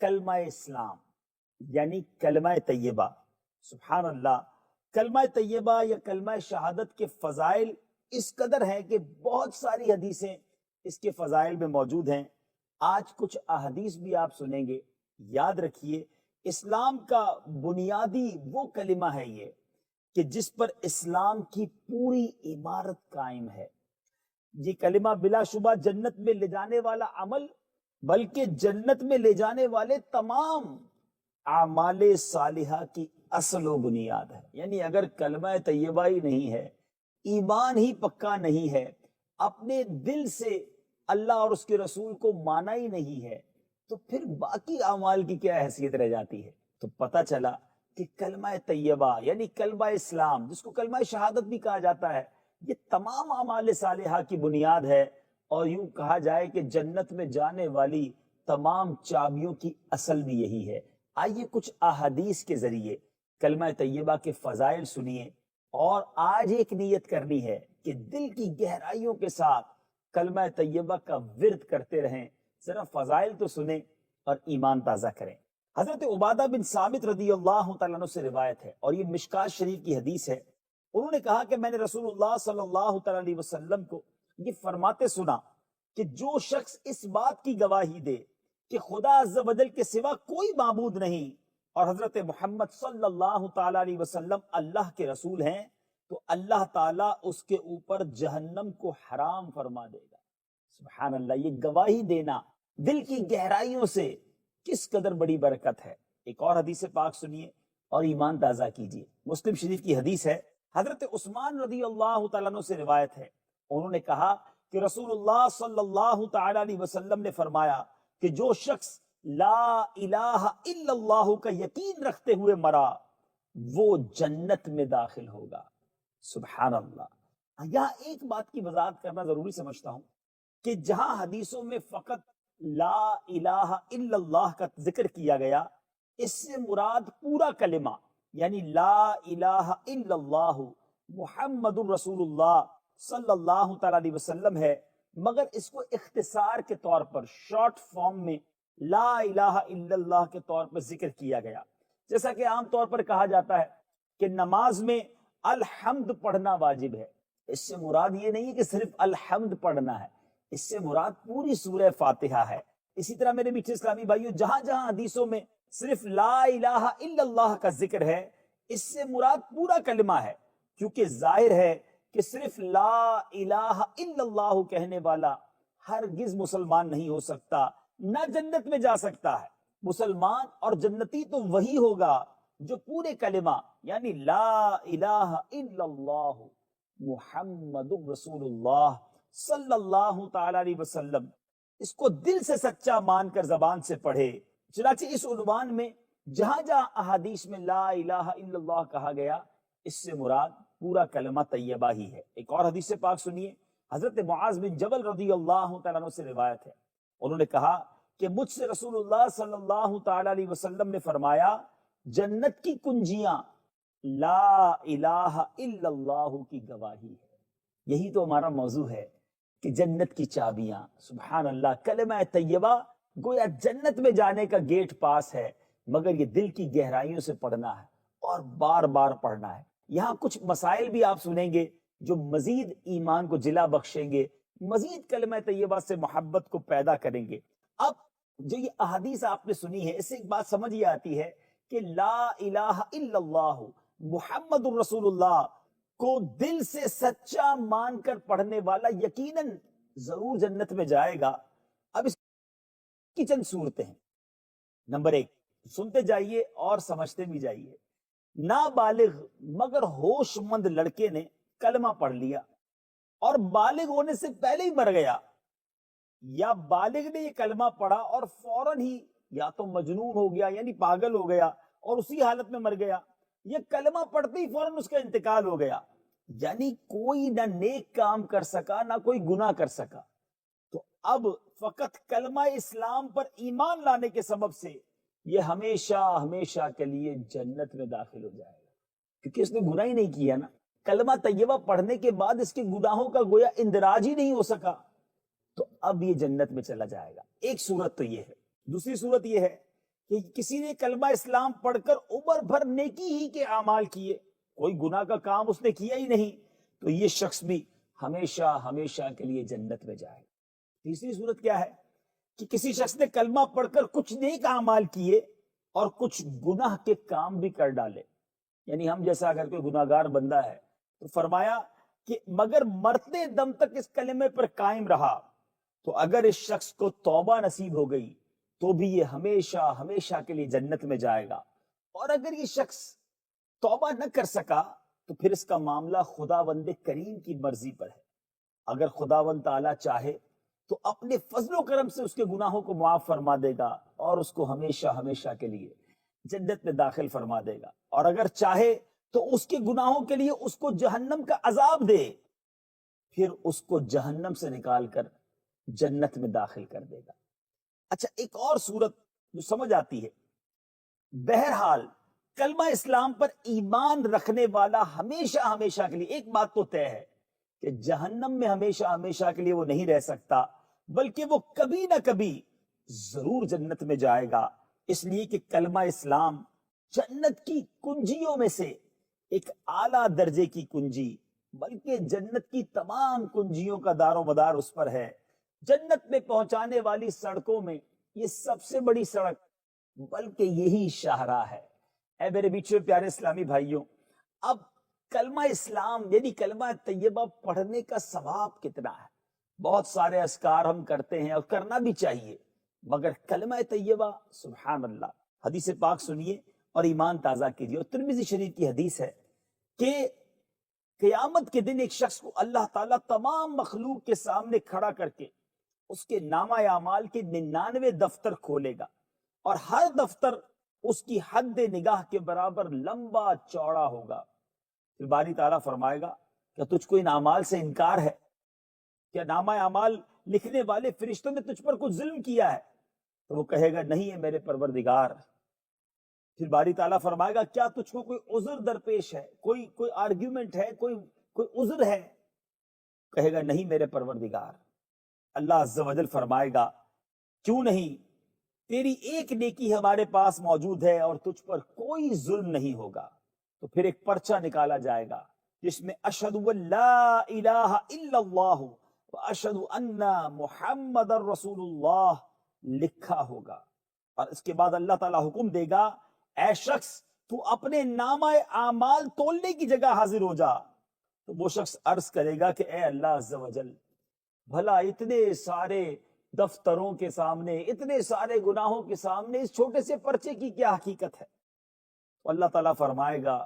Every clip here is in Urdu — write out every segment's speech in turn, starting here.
کلمہ اسلام یعنی کلمہ طیبہ. سبحان اللہ. کلمہ طیبہ یا کلمہ شہادت کے فضائل اس قدر ہیں کہ بہت ساری حدیثیں اس کے فضائل میں موجود ہیں. آج کچھ احادیث بھی آپ سنیں گے. یاد رکھیے اسلام کا بنیادی وہ کلمہ ہے یہ کہ جس پر اسلام کی پوری عمارت قائم ہے. یہ کلمہ بلا شبہ جنت میں لے جانے والا عمل بلکہ جنت میں لے جانے والے تمام اعمال صالحہ کی اصل و بنیاد ہے. یعنی اگر کلمہ طیبہ ہی نہیں ہے، ایمان ہی پکا نہیں ہے، اپنے دل سے اللہ اور اس کے رسول کو مانا ہی نہیں ہے، تو پھر باقی اعمال کی کیا حیثیت رہ جاتی ہے؟ تو پتہ چلا کہ کلمہ طیبہ یعنی کلمہ اسلام، جس کو کلمہ شہادت بھی کہا جاتا ہے، یہ تمام اعمال صالحہ کی بنیاد ہے. اور یوں کہا جائے کہ جنت میں جانے والی تمام چابیوں کی اصل بھی یہی ہے. آئیے کچھ احادیث کے ذریعے کلمہ طیبہ کے فضائل سنیے، اور آج ایک نیت کرنی ہے کہ دل کی گہرائیوں کے ساتھ کلمہ طیبہ کا ورد کرتے رہیں. ذرا فضائل تو سنیں اور ایمان تازہ کریں. حضرت عبادہ بن صامت رضی اللہ تعالیٰ عنہ سے روایت ہے اور یہ مشکات شریف کی حدیث ہے. انہوں نے کہا کہ میں نے رسول اللہ صلی اللہ تعالیٰ علیہ وسلم کو یہ فرماتے سنا کہ جو شخص اس بات کی گواہی دے کہ خدا عز و جل کے سوا کوئی معبود نہیں اور حضرت محمد صلی اللہ تعالیٰ علیہ وسلم اللہ کے رسول ہیں، تو اللہ تعالیٰ اس کے اوپر جہنم کو حرام فرما دے گا. سبحان اللہ. یہ گواہی دینا دل کی گہرائیوں سے کس قدر بڑی برکت ہے. ایک اور حدیث پاک سنیے اور ایمان تازہ کیجیے. مسلم شریف کی حدیث ہے. حضرت عثمان رضی اللہ تعالیٰ عنہ سے روایت ہے. انہوں نے کہا کہ رسول اللہ صلی اللہ تعالیٰ علیہ وسلم نے فرمایا کہ جو شخص لا الہ الا اللہ کا یقین رکھتے ہوئے مرا وہ جنت میں داخل ہوگا. سبحان اللہ. یہاں ایک بات کی وضاحت کرنا ضروری سمجھتا ہوں کہ جہاں حدیثوں میں فقط لا الہ الا اللہ کا ذکر کیا گیا، اس سے مراد پورا کلمہ یعنی لا الہ الا اللہ محمد رسول اللہ صلی اللہ تعالیٰ علیہ وسلم ہے، مگر اس کو اختصار کے طور پر شارٹ فارم میں لا الہ الا اللہ کے طور پر ذکر کیا گیا. جیسا کہ عام طور پر کہا جاتا ہے کہ نماز میں الحمد پڑھنا واجب ہے. اس سے مراد یہ نہیں ہے کہ صرف الحمد پڑھنا ہے، اس سے مراد پوری سورہ فاتحہ ہے. اسی طرح میرے میٹھے اسلامی بھائیوں، جہاں جہاں حدیثوں میں صرف لا الہ الا اللہ کا ذکر ہے، اس سے مراد پورا کلمہ ہے، کیونکہ ظاہر ہے کہ صرف لا الہ الا اللہ کہنے والا ہرگز مسلمان نہیں ہو سکتا، نہ جنت میں جا سکتا ہے. مسلمان اور جنتی تو وہی ہوگا جو پورے کلمہ یعنی لا الہ الا اللہ محمد رسول اللہ صلی اللہ تعالی علیہ وسلم اس کو دل سے سچا مان کر زبان سے پڑھے. چنانچہ اس عنوان میں جہاں جہاں احادیث میں لا الہ الا اللہ کہا گیا، اس سے مراد پورا کلمہ طیبہ ہی ہے. ایک اور حدیث پاک سنیے. حضرت معاذ بن جبل رضی اللہ تعالیٰ عنہ سے روایت ہے. انہوں نے کہا کہ مجھ سے رسول اللہ صلی اللہ تعالیٰ علیہ وسلم نے فرمایا جنت کی کنجیاں لا الہ الا اللہ کی گواہی ہے. یہی تو ہمارا موضوع ہے کہ جنت کی چابیاں. سبحان اللہ. کلمہ طیبہ گویا جنت میں جانے کا گیٹ پاس ہے، مگر یہ دل کی گہرائیوں سے پڑھنا ہے اور بار بار پڑھنا ہے. یہاں کچھ مسائل بھی آپ سنیں گے جو مزید ایمان کو جلا بخشیں گے، مزید کلمہ طیبہ سے محبت کو پیدا کریں گے. اب جو یہ احادیث آپ نے سنی ہے، اس سے ایک بات سمجھ یہ آتی ہے کہ لا الہ الا اللہ محمد الرسول اللہ کو دل سے سچا مان کر پڑھنے والا یقیناً ضرور جنت میں جائے گا. اب اس کی چند صورتیں ہیں. نمبر ایک، سنتے جائیے اور سمجھتے بھی جائیے. نابالغ مگر ہوش مند لڑکے نے کلمہ پڑھ لیا اور بالغ ہونے سے پہلے ہی مر گیا، یا بالغ نے یہ کلمہ پڑھا اور فوراً ہی یا تو مجنون ہو گیا یعنی پاگل ہو گیا اور اسی حالت میں مر گیا، یہ کلمہ پڑھتے ہی فوراً اس کا انتقال ہو گیا. یعنی کوئی نہ نیک کام کر سکا نہ کوئی گناہ کر سکا. تو اب فقط کلمہ اسلام پر ایمان لانے کے سبب سے یہ ہمیشہ ہمیشہ کے لیے جنت میں داخل ہو جائے گا، کیونکہ اس نے گناہ ہی نہیں کیا نا. کلمہ طیبہ پڑھنے کے بعد اس کے گناہوں کا گویا اندراج ہی نہیں ہو سکا، تو اب یہ جنت میں چلا جائے گا. ایک صورت تو یہ ہے. دوسری صورت یہ ہے کہ کسی نے کلمہ اسلام پڑھ کر عمر بھر نیکی ہی کے اعمال کیے، کوئی گناہ کا کام اس نے کیا ہی نہیں، تو یہ شخص بھی ہمیشہ ہمیشہ کے لیے جنت میں جائے گا۔ تیسری صورت کیا ہے کہ کسی شخص نے کلمہ پڑھ کر کچھ نیک اعمال کیے اور کچھ گناہ کے کام بھی کر ڈالے، یعنی ہم جیسا اگر کوئی گناہگار بندہ ہے تو فرمایا کہ مگر مرتے دم تک اس کلمے پر قائم رہا تو اگر اس شخص کو توبہ نصیب ہو گئی تو بھی یہ ہمیشہ ہمیشہ کے لیے جنت میں جائے گا، اور اگر یہ شخص توبہ نہ کر سکا تو پھر اس کا معاملہ خداوند کریم کی مرضی پر ہے۔ اگر خداوند تعالیٰ چاہے تو اپنے فضل و کرم سے اس کے گناہوں کو معاف فرما دے گا اور اس کو ہمیشہ ہمیشہ کے لیے جنت میں داخل فرما دے گا، اور اگر چاہے تو اس کے گناہوں کے لیے اس کو جہنم کا عذاب دے، پھر اس کو جہنم سے نکال کر جنت میں داخل کر دے گا۔ اچھا، ایک اور صورت جو سمجھ آتی ہے، بہرحال کلمہ اسلام پر ایمان رکھنے والا ہمیشہ ہمیشہ کے لیے، ایک بات تو طے ہے کہ جہنم میں ہمیشہ ہمیشہ کے لیے وہ نہیں رہ سکتا، بلکہ وہ کبھی نہ کبھی ضرور جنت میں جائے گا، اس لیے کہ کلمہ اسلام جنت کی کنجیوں میں سے ایک اعلیٰ درجے کی کنجی، بلکہ جنت کی تمام کنجیوں کا دار و مدار اس پر ہے۔ جنت میں پہنچانے والی سڑکوں میں یہ سب سے بڑی سڑک بلکہ یہی شاہراہ ہے۔ اے میرے بیچو پیارے اسلامی بھائیوں، اب کلمہ اسلام یعنی کلمہ طیبہ پڑھنے کا ثواب کتنا ہے؟ بہت سارے اذکار ہم کرتے ہیں اور کرنا بھی چاہیے، مگر کلمہ طیبہ سبحان اللہ، حدیث پاک سنیے اور ایمان تازہ کیجیے۔ اور ترمذی شریف کی حدیث ہے کہ قیامت کے دن ایک شخص کو اللہ تعالیٰ تمام مخلوق کے سامنے کھڑا کر کے اس کے نامہ اعمال کے 99 دفتر کھولے گا، اور ہر دفتر اس کی حد نگاہ کے برابر لمبا چوڑا ہوگا۔ پھر باری تعالیٰ فرمائے گا کیا تجھ کو ان اعمال سے انکار ہے؟ کیا نامہ اعمال لکھنے والے فرشتوں نے تجھ پر کچھ ظلم کیا ہے؟ تو وہ کہے گا نہیں ہے میرے پروردگار۔ پھر باری تعالیٰ فرمائے گا کیا تجھ کو کوئی عذر درپیش ہے، کوئی آرگیومنٹ ہے، کوئی عذر ہے؟ کہے گا نہیں میرے پروردگار۔ اللہ عز و جل فرمائے گا کیوں نہیں، تیری ایک نیکی ہمارے پاس موجود ہے اور تجھ پر کوئی ظلم نہیں ہوگا۔ تو پھر ایک پرچہ نکالا جائے گا جس میں اشہد ان لا الہ الا اللہ واشہد ان محمد رسول اللہ لکھا ہوگا، اور اس کے بعد اللہ تعالیٰ حکم دے گا اے شخص تو اپنے نامہ اعمال تولنے کی جگہ حاضر ہو جا۔ تو وہ شخص عرض کرے گا کہ اے اللہ عز و جل، بھلا اتنے سارے دفتروں کے سامنے، اتنے سارے گناہوں کے سامنے اس چھوٹے سے پرچے کی کیا حقیقت ہے؟ تو اللہ تعالیٰ فرمائے گا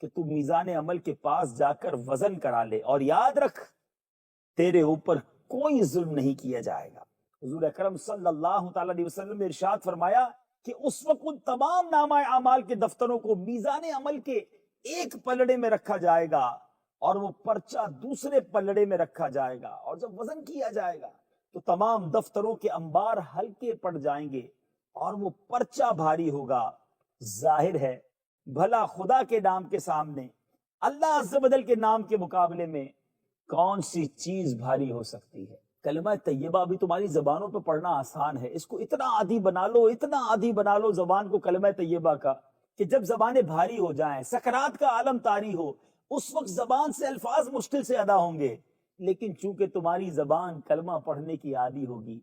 کہ تو میزان عمل کے پاس جا کر وزن کرا لے، اور یاد رکھ تیرے اوپر کوئی ظلم نہیں کیا جائے گا۔ حضور اکرم صلی اللہ تعالیٰ علیہ وسلم نے ارشاد فرمایا کہ اس وقت ان تمام نامہ اعمال کے دفتروں کو میزان عمل کے ایک پلڑے میں رکھا جائے گا اور وہ پرچہ دوسرے پلڑے میں رکھا جائے گا، اور جب وزن کیا جائے گا تو تمام دفتروں کے انبار ہلکے پڑ جائیں گے اور وہ پرچہ بھاری ہوگا۔ ظاہر ہے بھلا خدا کے نام کے سامنے اللہ عز و جل کے نام کے مقابلے میں کون سی چیز بھاری ہو سکتی ہے؟ کلمہ طیبہ بھی تمہاری زبانوں پہ پڑھنا آسان ہے، اس کو اتنا عادی بنا لو، اتنا عادی بنا لو زبان کو کلمہ طیبہ کا، کہ جب زبانیں بھاری ہو جائیں، سکرات کا عالم طاری ہو، اس وقت زبان سے الفاظ مشکل سے ادا ہوں گے، لیکن چونکہ تمہاری زبان کلمہ پڑھنے کی عادی ہوگی،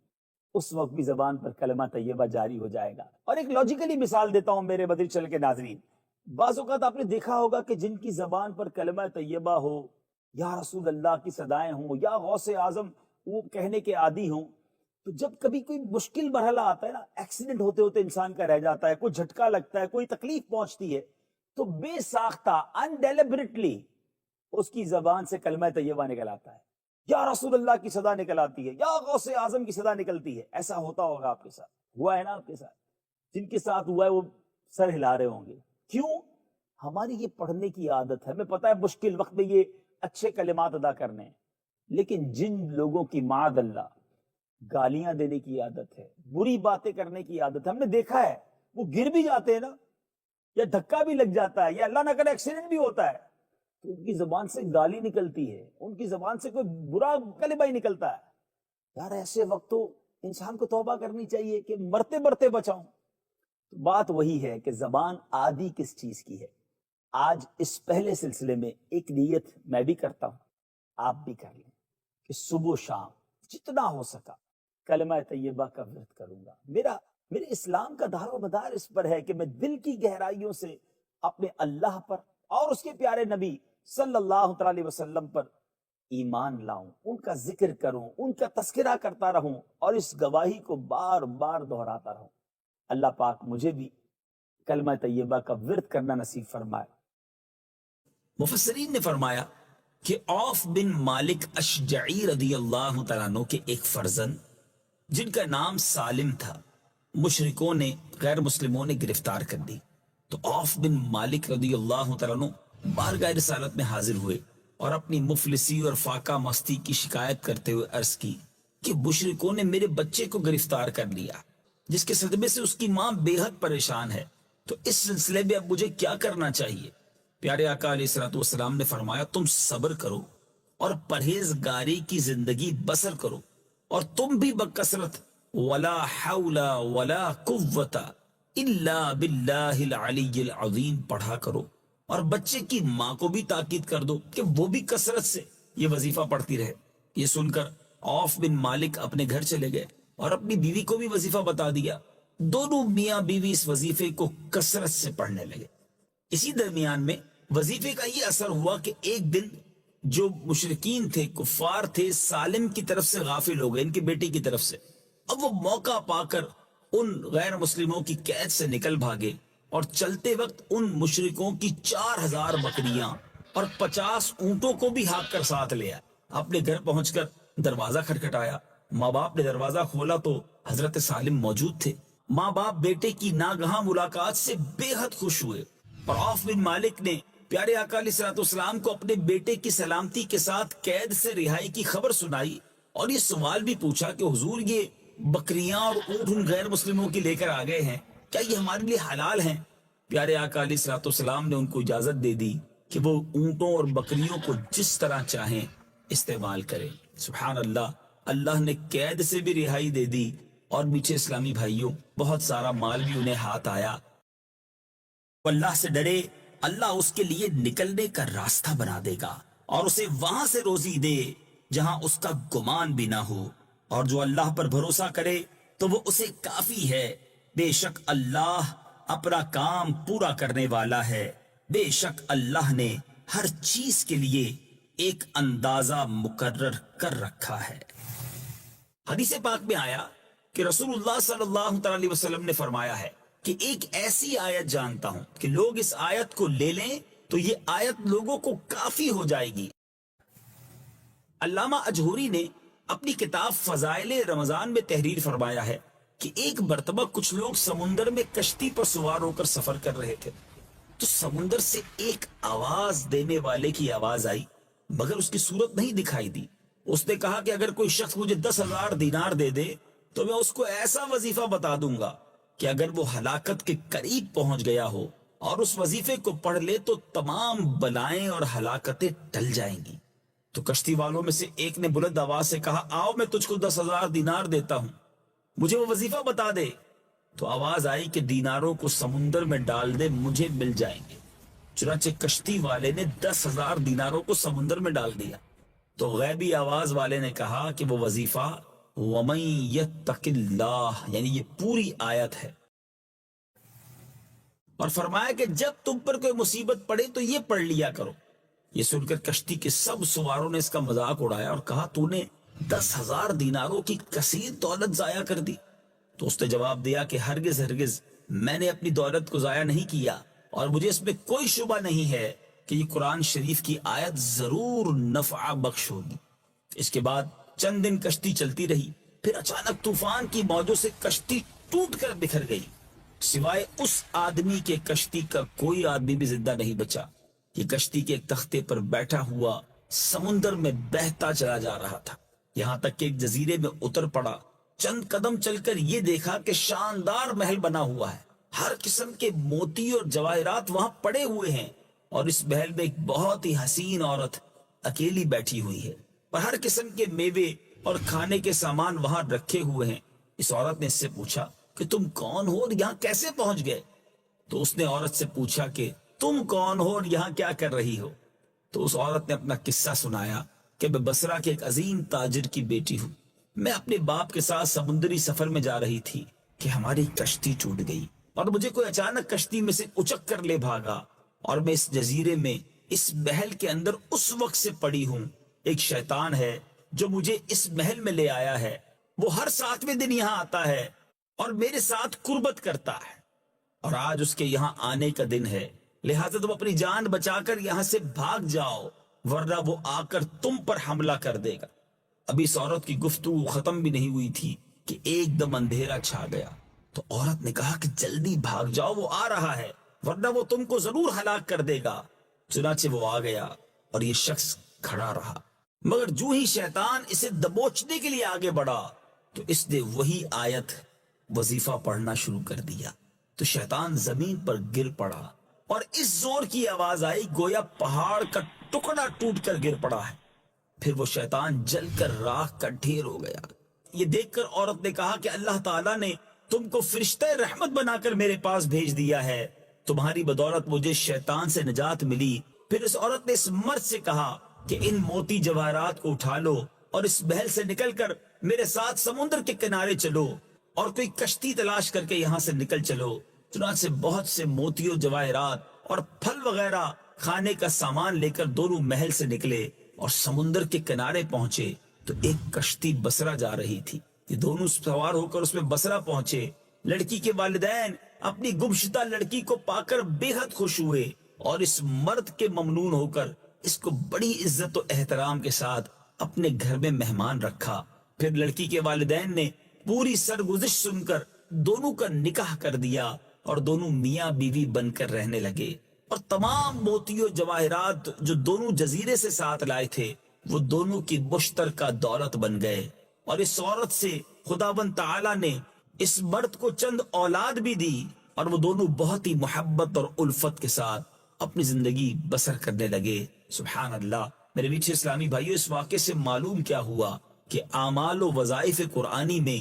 اس وقت بھی زبان پر کلمہ طیبہ جاری ہو جائے گا۔ اور ایک لاجیکلی مثال دیتا ہوں میرے بدر چل کے ناظرین، بعض اوقات آپ نے دیکھا ہوگا کہ جن کی زبان پر کلمہ طیبہ ہو، یا رسول اللہ کی صدائیں ہوں، یا غوث اعظم وہ کہنے کے عادی ہوں، تو جب کبھی کوئی مشکل مرحلہ آتا ہے نا، ایکسیڈنٹ ہوتے ہوتے انسان کا رہ جاتا ہے، کوئی جھٹکا لگتا ہے، کوئی تکلیف پہنچتی ہے، تو بے ساختہ انڈیلیبریٹلی اس کی زبان سے کلمہ طیبہ نکل آتا ہے، یا رسول اللہ کی صدا نکل آتی ہے، یا غوث اعظم کی صدا نکلتی ہے۔ ایسا ہوتا ہوگا آپ کے ساتھ، ہوا ہے نا آپ کے ساتھ؟ جن کے ساتھ ہوا ہے وہ سر ہلا رہے ہوں گے۔ کیوں؟ ہماری یہ پڑھنے کی عادت ہے، ہمیں پتہ ہے مشکل وقت میں یہ اچھے کلمات ادا کرنے ہیں، لیکن جن لوگوں کی معاذ اللہ گالیاں دینے کی عادت ہے، بری باتیں کرنے کی عادت ہے، ہم نے دیکھا ہے وہ گر بھی جاتے ہیں نا، یا دھکا بھی لگ جاتا ہے، یا اللہ نہ کرے ایکسیڈنٹ بھی ہوتا ہے، تو ان کی زبان سے گالی نکلتی ہے، ان کی زبان سے کوئی برا کلمہ ہی نکلتا ہے۔ یار ایسے وقت تو انسان کو توبہ کرنی چاہیے کہ مرتے مرتے بچاؤں۔ بات وہی ہے کہ زبان عادی کس چیز کی ہے. آج اس پہلے سلسلے میں ایک نیت میں بھی کرتا ہوں، آپ بھی کر لیں کہ صبح و شام جتنا ہو سکا کلمہ طیبہ کا ورد کروں گا. میرے اسلام کا دار و مدار اس پر ہے کہ میں دل کی گہرائیوں سے اپنے اللہ پر اور اس کے پیارے نبی صلی اللہ تعالی علیہ وسلم پر ایمان لاؤں، ان کا ذکر کروں، ان کا تذکرہ کرتا رہوں اور اس گواہی کو بار بار دہراتا رہوں. اللہ پاک مجھے بھی کلمہ طیبہ کا ورد کرنا نصیب فرمائے. مفسرین نے فرمایا کہ عوف بن مالک اشجعی رضی اللہ تعالیٰ عنہ کے ایک فرزند جن کا نام سالم تھا مشرکوں نے، غیر مسلموں نے گرفتار کر دی. تو عوف بن مالک رضی اللہ تعالیٰ عنہ بارگاہ رسالت میں حاضر ہوئے اور اپنی مفلسی اور فاقہ مستی کی شکایت کرتے ہوئے عرض کی کہ مشرکوں نے میرے بچے کو گرفتار کر لیا، جس کے صدمے سے اس کی ماں بے حد پریشان ہے. تو اس سلسلے میں اب مجھے کیا کرنا چاہیے؟ پیارے آقا علیہ الصلوۃ والسلام نے فرمایا تم صبر کرو اور پرہیزگاری کی زندگی بسر کرو، اور تم بھی بکثرت ولا حول ولا قوت الا باللہ العلی العظیم پڑھا کرو، اور بچے کی ماں کو بھی تاکید کر دو کہ وہ بھی کثرت سے یہ وظیفہ پڑھتی رہے. یہ سن کر عوف بن مالک اپنے گھر چلے گئے اور اپنی بیوی کو بھی وظیفہ بتا دیا. دونوں میاں بیوی اس وظیفے کو کثرت سے پڑھنے لگے. اسی درمیان میں وظیفے کا یہ اثر ہوا کہ ایک دن جو مشرکین تھے، کفار تھے، سالم کی طرف سے غافل ہو گئے، ان کی بیٹی کی طرف سے. اب وہ موقع پا کر ان غیر مسلموں کی قید سے نکل بھاگے اور چلتے وقت ان مشرکوں کی 4000 بکریاں اور 50 اونٹوں کو بھی ہاک کر ساتھ لیا. اپنے گھر پہنچ کر دروازہ کھٹکھٹایا. ماں باپ نے دروازہ کھولا تو حضرت سالم موجود تھے. ماں باپ بیٹے کی ناگہاں ملاقات سے بے حد خوش ہوئے اور عوف بن مالک نے پیارے آقا علیہ الصلوۃ والسلام کو اپنے بیٹے کی سلامتی کے ساتھ قید سے رہائی کی خبر سنائی اور یہ سوال بھی پوچھا کہ حضور یہ بکریاں اور اونٹ ان غیر مسلموں کی لے کر آ گئے ہیں، کیا یہ ہمارے لیے حلال ہیں؟ پیارے آقا علیہ الصلوۃ والسلام نے ان کو اجازت دے دی کہ وہ اونٹوں اور بکریوں کو جس طرح چاہیں استعمال کریں. سبحان اللہ، اللہ نے قید سے بھی رہائی دے دی اور میٹھے اسلامی بھائیوں بہت سارا مال بھی انہیں ہاتھ آیا. اللہ سے ڈرے، اللہ اس کے لیے نکلنے کا راستہ بنا دے گا اور اسے وہاں سے روزی دے جہاں اس کا گمان بھی نہ ہو، اور جو اللہ پر بھروسہ کرے تو وہ اسے کافی ہے. بے شک اللہ اپنا کام پورا کرنے والا ہے. بے شک اللہ نے ہر چیز کے لیے ایک اندازہ مقرر کر رکھا ہے. حدیث پاک میں آیا کہ رسول اللہ صلی اللہ تعالی وسلم نے فرمایا ہے کہ ایک ایسی آیت جانتا ہوں کہ لوگ اس آیت کو لے لیں تو یہ آیت لوگوں کو کافی ہو جائے گی. علامہ اجہوری نے اپنی کتاب فضائل رمضان میں تحریر فرمایا ہے کہ ایک مرتبہ کچھ لوگ سمندر میں کشتی پر سوار ہو کر سفر کر رہے تھے تو سمندر سے ایک آواز دینے والے کی آواز آئی مگر اس کی صورت نہیں دکھائی دی. اس نے کہا کہ اگر کوئی شخص مجھے 10,000 دینار دے دے تو میں اس کو ایسا وظیفہ بتا دوں گا کہ اگر وہ ہلاکت کے قریب پہنچ گیا ہو اور اس وظیفے کو پڑھ لے تو تمام بلائیں اور ہلاکتیں ٹل جائیں گی. تو کشتی والوں میں سے ایک نے بلند آواز سے کہا آؤ میں تجھ کو 10,000 دینار دیتا ہوں، مجھے وہ وظیفہ بتا دے. تو آواز آئی کہ دیناروں کو سمندر میں ڈال دے، مجھے مل جائیں گے. چنانچہ کشتی والے نے 10,000 دیناروں کو سمندر میں ڈال دیا. تو غیبی آواز والے نے کہا کہ وہ وظیفہ وَمَن يَتَّقِ اللَّهِ یعنی یہ پوری آیت ہے، اور فرمایا کہ جب تم پر کوئی مصیبت پڑے تو یہ پڑھ لیا کرو. یہ سن کر کشتی کے سب سواروں نے اس کا مذاق اڑایا اور کہا تو نے 10,000 دیناروں کی کثیر دولت ضائع کر دی. تو اس نے جواب دیا کہ ہرگز ہرگز میں نے اپنی دولت کو ضائع نہیں کیا اور مجھے اس میں کوئی شبہ نہیں ہے کہ یہ قرآن شریف کی آیت ضرور نفع بخش ہوگی. اس کے بعد چند دن کشتی چلتی رہی، پھر اچانک طوفان کی موجوں سے کشتی ٹوٹ کر بکھر گئی. سوائے اس آدمی کے کشتی کا کوئی آدمی بھی زندہ نہیں بچا. یہ کشتی کے ایک تختے پر بیٹھا ہوا سمندر میں بہتا چلا جا رہا تھا، یہاں تک کہ ایک جزیرے میں اتر پڑا. چند قدم چل کر یہ دیکھا کہ شاندار محل بنا ہوا ہے، ہر قسم کے موتی اور جواہرات وہاں پڑے ہوئے ہیں، اور اس محل میں ایک بہت ہی حسین عورت اکیلی بیٹھی ہوئی ہے، اور ہر قسم کے میوے اور کھانے کے سامان وہاں رکھے ہوئے ہیں. اس عورت نے اس سے پوچھا کہ تم کون ہو اور یہاں کیسے پہنچ گئے؟ تو اس نے عورت سے پوچھا کہ تم کون ہو اور یہاں کیا کر رہی ہو؟ تو اس عورت نے اپنا قصہ سنایا کہ میں بصرہ کے ایک عظیم تاجر کی بیٹی ہوں، میں اپنے باپ کے ساتھ سمندری سفر میں جا رہی تھی کہ ہماری کشتی ٹوٹ گئی اور مجھے کوئی اچانک کشتی میں سے اچک کر لے بھاگا، اور میں اس جزیرے میں اس محل کے اندر اس وقت سے پڑی ہوں۔ ایک شیطان ہے جو مجھے اس محل میں لے آیا ہے، وہ ہر 7ویں دن یہاں آتا ہے اور میرے ساتھ قربت کرتا ہے، اور آج اس کے یہاں آنے کا دن ہے، لہذا تم اپنی جان بچا کر یہاں سے بھاگ جاؤ ورنہ وہ آ کر تم پر حملہ کر دے گا۔ ابھی اس عورت کی گفتگو ختم بھی نہیں ہوئی تھی کہ ایک دم اندھیرا چھا گیا۔ تو عورت نے کہا کہ جلدی بھاگ جاؤ، وہ آ رہا ہے ورنہ وہ تم کو ضرور ہلاک کر دے گا۔ چنانچہ وہ آ گیا اور یہ شخص کھڑا رہا، مگر جو ہی شیطان اسے دبوچنے کے لیے آگے بڑھا تو اس نے وہی آیت وظیفہ پڑھنا شروع کر دیا، تو شیطان زمین پر گر پڑا اور اس زور کی آواز آئی گویا پہاڑ کا ٹکڑا ٹوٹ کر گر پڑا ہے۔ پھر وہ شیطان جل کر راکھ کا ڈھیر ہو گیا۔ یہ دیکھ کر عورت نے کہا کہ اللہ تعالیٰ نے تم کو فرشتہ رحمت بنا کر میرے پاس بھیج دیا ہے، تمہاری بدولت مجھے شیطان سے نجات ملی۔ پھر اس عورت نے اس مرد سے کہا کہ ان موتی جواہرات کو اٹھا لو اور اس محل سے نکل کر میرے ساتھ سمندر کے کنارے چلو اور کوئی کشتی تلاش کر کے یہاں سے نکل چلو۔ چنانچہ بہت سے موتیوں جواہرات اور پھل وغیرہ کھانے کا سامان لے کر دونوں محل سے نکلے اور سمندر کے کنارے پہنچے تو ایک کشتی بصرہ جا رہی تھی۔ یہ دونوں سوار ہو کر اس میں بصرہ پہنچے۔ لڑکی کے والدین اپنی گمشدہ لڑکی کو پا کر بے حد خوش ہوئے اور اس مرد کے ممنون ہو کر اس کو بڑی عزت و احترام کے ساتھ اپنے گھر میں مہمان رکھا۔ پھر لڑکی کے والدین نے پوری سرگزشت سن کر دونوں کا نکاح کر دیا اور دونوں میاں بیوی بن کر رہنے لگے، اور تمام موتی و جواہرات جو دونوں جزیرے سے ساتھ لائے تھے وہ دونوں کی مشترکہ دولت بن گئے۔ اور اس عورت سے خداوند تعالیٰ نے اس مرد کو چند اولاد بھی دی اور وہ دونوں بہت ہی محبت اور الفت کے ساتھ اپنی زندگی بسر کرنے لگے۔ سبحان اللہ۔ میرے میٹھے اسلامی بھائیو، اس واقعے سے معلوم کیا ہوا کہ اعمال و وظائف قرآنی میں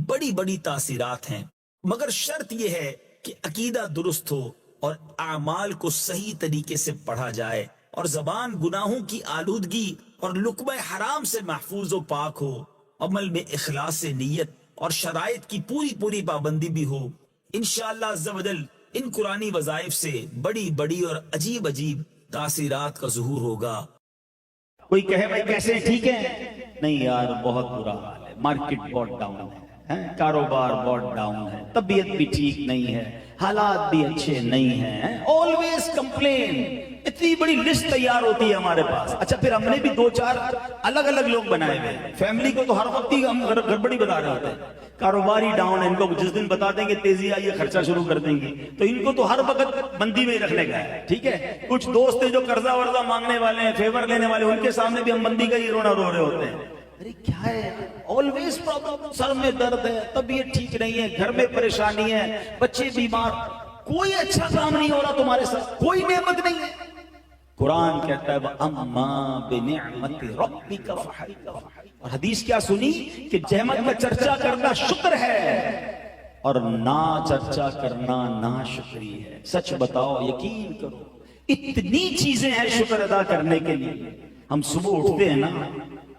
بڑی بڑی تاثیرات ہیں، مگر شرط یہ ہے کہ عقیدہ درست ہو اور اعمال کو صحیح طریقے سے پڑھا جائے اور زبان گناہوں کی آلودگی اور لقمہ حرام سے محفوظ و پاک ہو، عمل میں اخلاص نیت اور شرائط کی پوری پابندی بھی ہو۔ انشاءاللہ عز و جل ان قرآنی وظائف سے بڑی بڑی اور عجیب عجیب تاثیرات کا ظہور ہوگا۔ کوئی کہے بھائی کیسے ہیں؟ ٹھیک ہے؟ نہیں یار، بہت برا حال ہے، مارکیٹ بہت ڈاؤن ہے، کاروبار بہت ڈاؤن ہے، طبیعت بھی ٹھیک نہیں ہے، حالات بھی اچھے نہیں ہیں، آلویز کمپلین۔ اتنی بڑی لسٹ تیار ہوتی ہے ہمارے پاس۔ اچھا، پھر ہم نے بھی 2-4 الگ الگ لوگ بنائے ہوئے، فیملی کو تو ہر وقت ہی ہم گڑبڑی بتا رہے ہوتے ہیں۔ کاروباری ڈاؤن ہے، ان کو جس دن بتا دیں گے تیزی آئی ہے خرچہ شروع کر دیں گے، تو ان کو تو ہر وقت بندی میں رکھنے کا ہے، ٹھیک ہے؟ کچھ دوست ہیں جو قرضہ ورضہ مانگنے والے ہیں، فیور لینے والے، ان کے سامنے بھی ہم بندی کا ہی رونا رو رہے ہوتے ہیں۔ ارے کیا ہے، آلویز پرابلم، سر میں درد ہے، طبیعت ٹھیک نہیں ہے، گھر میں پریشانی ہے، بچے بیمار، کوئی اچھا کام نہیں ہو رہا تمہارے ساتھ، کوئی نعمت نہیں ہے۔ قرآن کہتا ہے وَأَمَّا بِنِعْمَتِ رَبِّكَ فَحَدِّثْ، اور حدیث کیا سنی کہ نعمت میں چرچا کرنا شکر ہے اور نا چرچا کرنا نا شکری ہے۔ سچ بتاؤ، یقین کرو، اتنی چیزیں ہیں شکر ادا کرنے کے لیے۔ ہم صبح اٹھتے ہیں نا،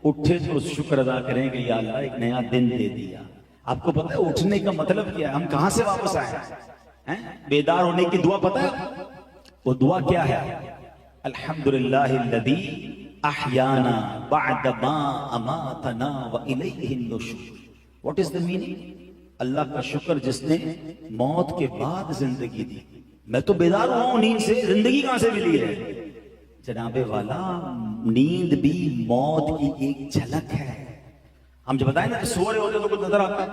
اٹھے تو شکر ادا کریں کہ یا اللہ ایک نیا دن دے دیا۔ آپ کو پتہ ہے اٹھنے کا مطلب کیا ہے؟ ہم کہاں سے واپس آئے ہیں؟ بیدار ہونے کی دعا پتہ ہے وہ دعا کیا ہے؟ الحمدللہ الذی احیانا بعد ما اماتنا والیہ النشور۔ What is the meaning؟ اللہ کا شکر جس نے موت کے بعد زندگی دی۔ میں تو بیدار ہوا ہوں نیند سے، زندگی کہاں سے ملی ہے؟ جناب والا، نیند بھی موت کی ایک جھلک ہے۔ ہم جب بتائیں نا سو رہے ہوتے تو کچھ نظر آتا ہے،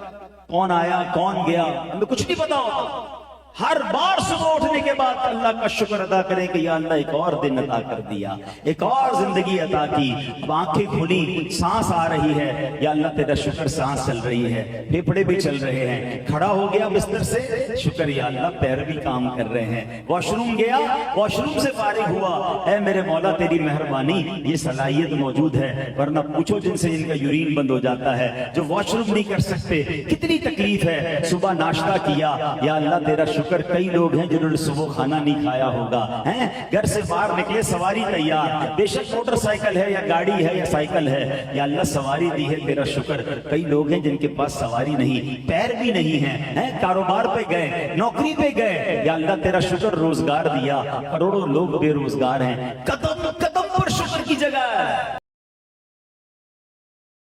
کون آیا کون گیا، ہمیں کچھ نہیں پتا ہوتا۔ ہر بار صبح صبح اٹھنے کے بعد اللہ کا شکر ادا کریں کہ یا اللہ ایک اور دن عطا کر دیا, ایک اور زندگی عطا کی. اب آنکھیں کھلی, سانس آ رہی ہے, یا اللہ تیرا شکر سانس چل رہی ہے, پھیپھڑے بھی چل رہے ہیں. کھڑا ہو گیا بستر سے, شکر یا اللہ پیر بھی کام کر رہے ہیں. واش روم گیا, واش روم سے فارغ ہوا, اے میرے مولا تیری مہربانی یہ صلاحیت موجود ہے, ورنہ پوچھو جن سے جن کا یورین بند ہو جاتا ہے, جو واش روم نہیں کر سکتے, کتنی تکلیف ہے. صبح ناشتہ کیا, یا اللہ تیرا شکر کئی لوگ ہیں جنہوں نے صبح کھانا نہیں کھایا ہوگا, ہیں گھر سے باہر نکلے سواری تیار, بے شک موٹر سائیکل ہے یا گاڑی ہے یا سائیکل ہے, یا اللہ سواری دی ہے تیرا شکر. کئی لوگ ہیں جن کے پاس سواری نہیں, پیر بھی نہیں ہے, ہیں کاروبار پہ گئے, نوکری پہ گئے, یا اللہ تیرا شکر روزگار دیا. کروڑوں لوگ بے روزگار ہیں, قدم قدم پر شکر کی جگہ ہے.